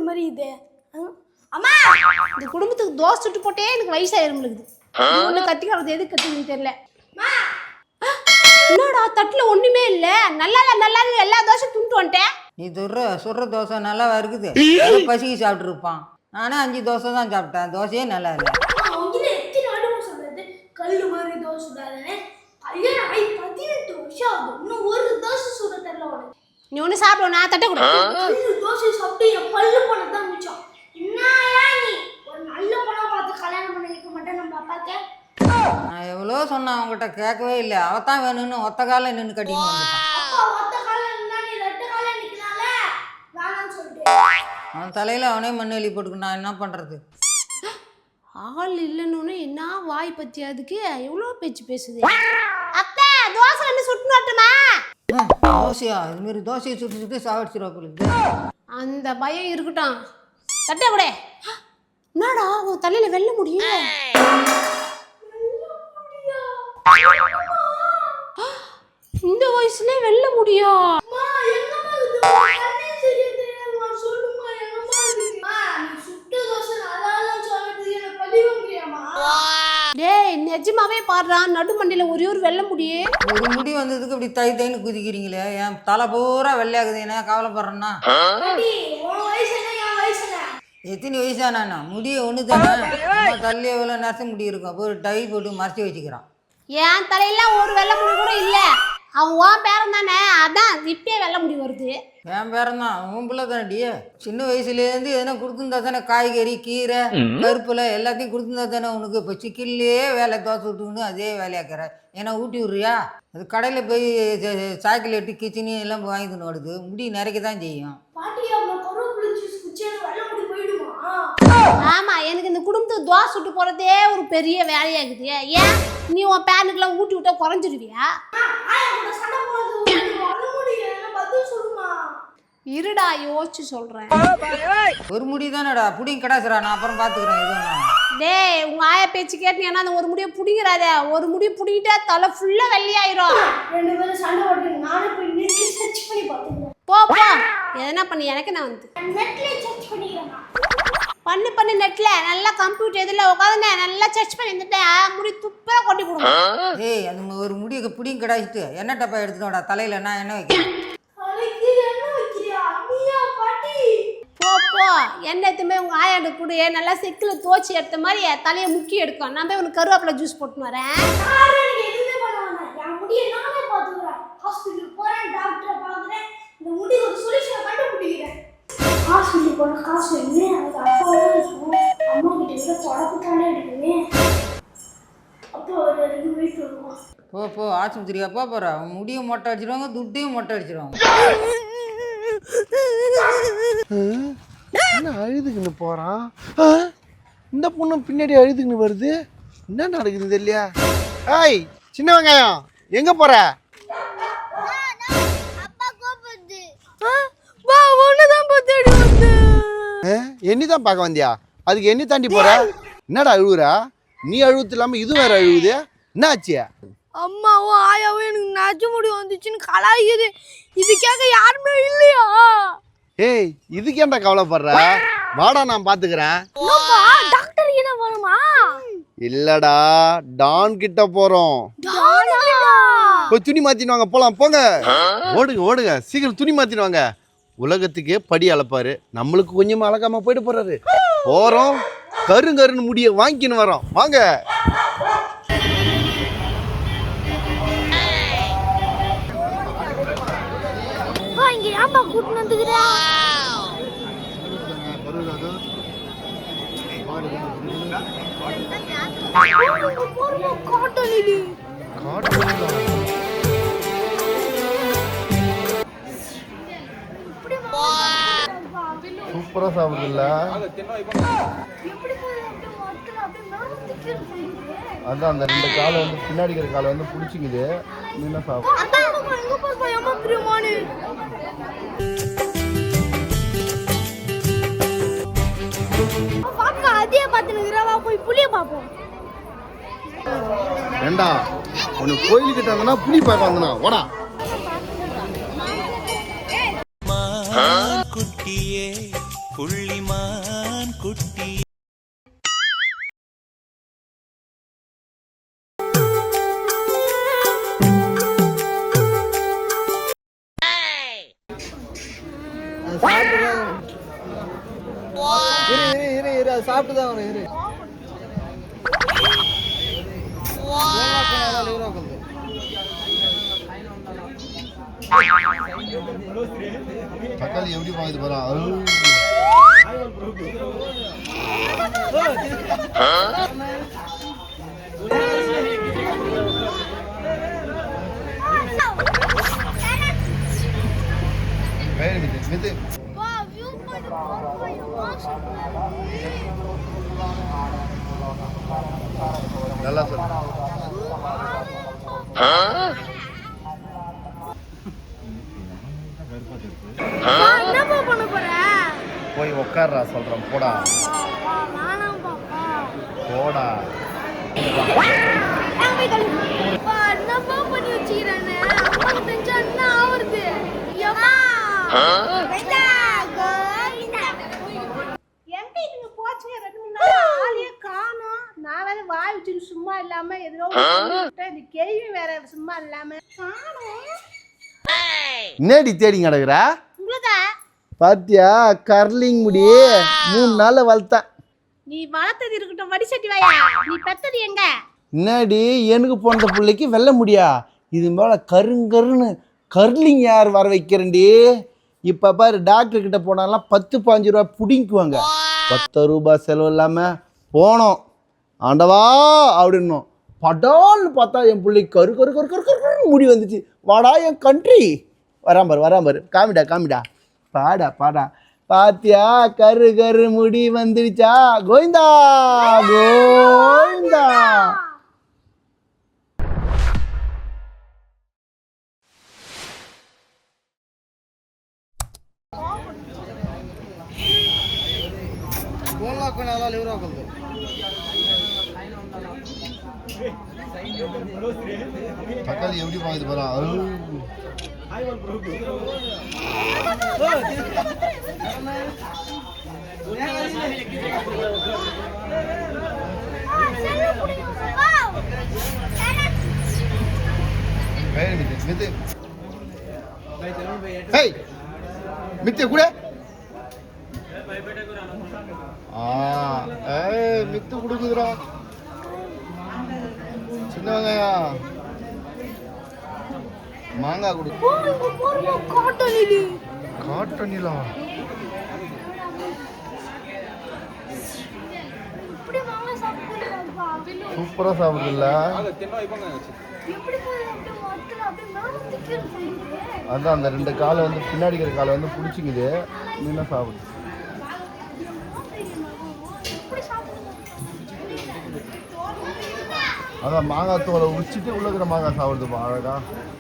மாதிரி இது. அம்மா இந்த குடும்பத்துக்கு தோசை சுட்டு போட்டே எனக்கு வயசாயிரும் இருக்குது. ஒண்ணு கத்திக்கிறது எது கத்துன்னு தெரியல. என்னடா தட்டுல ஒண்ணுமே இல்ல. நல்லா எல்லா தோசை துண்டு வந்துட்டேன். நீ சுடுற தோசை நல்லா இருக்குது. பசிக்கு சாப்பிட்டு இருப்பான். நானே 5 தோசை தான் சாப்பிட்டேன். தோசையே நல்லா இல்லை. கல்லு மாதிரி தோசை சுடாதே. கல்யாணம் ஆகி 18 வருஷம் ஆகுது. இன்னும் ஒரு தோசை சுட தெரியல உனக்கு. நீ ஒண்ணு சாப்பிடு, நான் தட்டை கொடு. தோசை சாப்பிட்டு என் பல்லு போனதான் மிச்சம். என்னயா நீ ஒரு நல்ல பொண்ணா பார்த்து கல்யாணம் பண்ணி வைக்க மாட்டேன் நம்ம அப்பாக்கு. நான் எவ்வளோ சொன்னேன், அவங்ககிட்ட கேட்கவே இல்லை. அவத்தான் வேணும்னு ஒத்த கால நின்று கட்டின்னு வந்துட்டான். ஒத்த கால இருந்தா நீ ரெண்டு கால நிக்கனால வேணாம்னு சொல்லிட்டு அவன் தலையில அவனே மண்ணு வெளி போட்டுக்கு நான் என்ன பண்றது? ஆள் இல்லைன்னு என்ன வாய் பத்தி அதுக்கு எவ்வளோ பேச்சு பேசுது. அத்தை தோசை என்ன சுட்டு வரட்டுமா? தோசையா? இதுமாரி தோசையை சுட்டு சுட்டு சாவடிச்சிருவாப்புல. அந்த பயம் இருக்கட்டும். தட்டை கூட என்னடா உன் தலையில வெல்ல முடியும்? இந்த வயசுல வெல்ல முடியும்? டேய் நிஜமாவே பாடுறான், நடு மண்டையில ஒரே ஒரு வெள்ள முடியே. ஒரு முடி வந்ததுக்கு இப்படி தைன்னு குதிக்கிறீங்களே, என் தலை பூரா வெள்ளையாகுது. என்ன கவலைப்படுறேன்னா? எத்தனை வயசானா முடிய ஒன்று தானே. தள்ளி எவ்வளோ நரச முடி இருக்கும். ஒரு டை போட்டு மறைச்சி வச்சுக்கிறான். என் தலையில ஒரு வெள்ள முடி கூட இல்ல. அவன் உன் பேரன் தானே, அதான் இப்பயே வெள்ள முடி வருது. என் பேரன் தான், உன் பிள்ளை தானடி. சின்ன வயசுலேருந்து எதனா கொடுத்துருந்தா தானே, காய்கறி கீரை பருப்புல எல்லாத்தையும் கொடுத்துருந்தா தானே உனக்கு. இப்போ சிக்கன்லேயே வேலை தோசை விட்டுக்கணும், அதே வேலையாக்கிற. ஏன்னா ஊட்டி விட்றியா? அது கடையில் போய் சாக்லேட்டு கிச்சனி எல்லாம் வாங்கிட்டு வருது. முடி நிறைக்க தான் செய்யும். ஆமா, எனக்கு இந்த குடும்பத்துக்கு தோசை சுட்டு போறதே ஒரு பெரிய வேலையாகுது. ஏன் நீ உன் பேனுக்குலாம் ஊட்டி விட்டா குறைஞ்சிருவியா? இருடா யோசிச்சு சொல்றேன். ஒரு முடி தானடா புடிங்க கடாசுரா, நான் அப்புறம் பாத்துக்கிறேன். எதுவும் டேய் உங்க ஆயா பேச்சு கேட்டீங்கன்னா அந்த ஒரு முடியை புடிங்கிறாத. ஒரு முடியை புடிங்கிட்டா தலை ஃபுல்லா வெள்ளையாயிரும். 2 பேரும் சண்டை போட்டு நானே போய் நெட்ல சர்ச் பண்ணி பார்த்தேன். போ எதனா பண்ணி எனக்கு நான் வந்து நெட்ல சர்ச் பண்ணிக்கிறேன். பண்ணு நெட்ல நல்லா கம்ப்யூட்டர் எதில் உட்காந்து நல்லா சர்ச் பண்ணி இருந்துட்டேன். முடி துப்பா கொட்டி கொடுங்க. ஏய் அந்த ஒரு முடியை புடிங்க கடாச்சிட்டு என்ன டப்பா எடுத்துட்டோடா தலையில. நான் என்ன வைக்கிறேன்? போ எண்ணெய் எடுத்துமே உங்க ஆயாண்டு கூட நல்லா செக்கில் தோச்சி எடுத்த மாதிரி தலையை முக்கி எடுக்கும். நான் போய் உனக்கு கருவேப்பிலை ஜூஸ் போட்டு வரேன். போ ஆஸ்பத்திரியா போற. முடியும் மொட்டை அடிச்சிருவாங்க, துட்டையும் மொட்டை அடிச்சிருவாங்க. என்ன அழுதுக்குன்னு போறான்? இந்த பொண்ணு பின்னாடி அழுதுக்குன்னு வருது. என்ன நடக்குது தெரியலையா? ஏய் சின்ன வெங்காயம் எங்க போற? என்னதான் பார்க்க வந்தியா? அதுக்கு என்ன தாண்டி போற? என்னடா அழுவுறா? நீ அழுவுது இல்லாம இது வேற அழுவுது. என்ன ஆச்சு? அம்மாவும் ஆயாவும் எனக்கு நச்சு முடி வந்துச்சுன்னு கலாய்க்குது. இது கேட்க யாருமே இல்லையா? ஏய் இதுக்கு ஏன்டா கவலைப்படுற? வாடா நான் பாத்துக்கிறேன். டாக்டர் என்ன போறோமா? இல்லடா டான் கிட்ட போறோம். போய் துணி மாத்தின்னு வாங்க, போலாம் போங்க. ஓடுங்க சீக்கிரம் துணி மாத்தின்னு வாங்க. உலகத்துக்கே படி அளப்பாரு, நம்மளுக்கு கொஞ்சம் அழகாம போயிட்டு போறாரு. போறோம் கருன்னு முடிய வாங்கின்னு வரோம். வாங்க. சூப்பரா சாப்பிடுதுல்ல? அதான் அந்த 2 காலை வந்து பின்னாடி இருக்கிற காலை வந்து பிடிச்சிக்குது. என்ன சாப்பிடும்? ஏண்டா உனக்கு கோயிலுக்கிட்ட வந்தனா புலி பார்க்க வந்தனா வாடா. குட்டியே புள்ளி அது சாப்பிட்டு தான் இரு அது சாப்பிட்டு தான் வரும் இரு தக்காளி எப்படி பாக்குது பாரு மித்து நல்லா சொல்லு என்னப்பா பண்ண போற போய் உட்கார்றா சொல்றேன் போடா போடா என்னப்பா பண்ணி வச்சுக்கிறானே அம்மாக்கு தெரிஞ்சா என்ன ஆவறது எங்க இதுங்க போச்சுங்க 2-3 நாள் ஆளையே காணோம் நான் வேற வாய் வச்சுன்னு சும்மா இல்லாம எதுவும் இந்த கேள்வி வேற சும்மா இல்லாம காணோம் என்னடி தேடி கிடக்குற உங்களுதா பாத்தியா கர்லிங் முடி 3 நாள்ல வளர்த்தேன் நீ வளர்த்தது இருக்கட்டும் வடிசட்டி வாயா நீ பெத்தது எங்க என்னடி எனக்கு பிறந்த பிள்ளைக்கு வெல்ல முடியா இது மேல கருங்கருன்னு கர்லிங் யார் வர வைக்கிறேன்டி இப்போ பாரு டாக்டர் கிட்ட போனாலாம் 10-15 ரூபா பிடிங்குவாங்க 10 ரூபாய் செலவு இல்லாமல் போனோம் ஆண்டவா அப்படின்னும் படால்னு பார்த்தா என் பிள்ளைக்கு கரு கரு கரு கரு கரு முடி வந்துச்சு வாடா என் கண்ட்ரி வராம பாரு காமிடா பாடா பாத்தியா கரு கரு முடி வந்துடுச்சா கோவிந்தா கோவிந்தா தக்காளி எப்படி பாக்குது பாரு மித்து கூட மித்து கொடுக்குதுடா சின்ன வெங்காயம் மாங்காய் கொடு காட்டனிலா சூப்பரா சாப்பிடுதுல்ல அதான் அந்த 2 காலை வந்து பின்னாடி இருக்கிற காலை வந்து பிடிச்சிங்குது நீனா சாப்பிடு அதான் மாங்காய் தோலை உரிச்சிட்டு உள்ள இருக்கிற மாங்காய் சாப்பிடுதுப்பா அழகா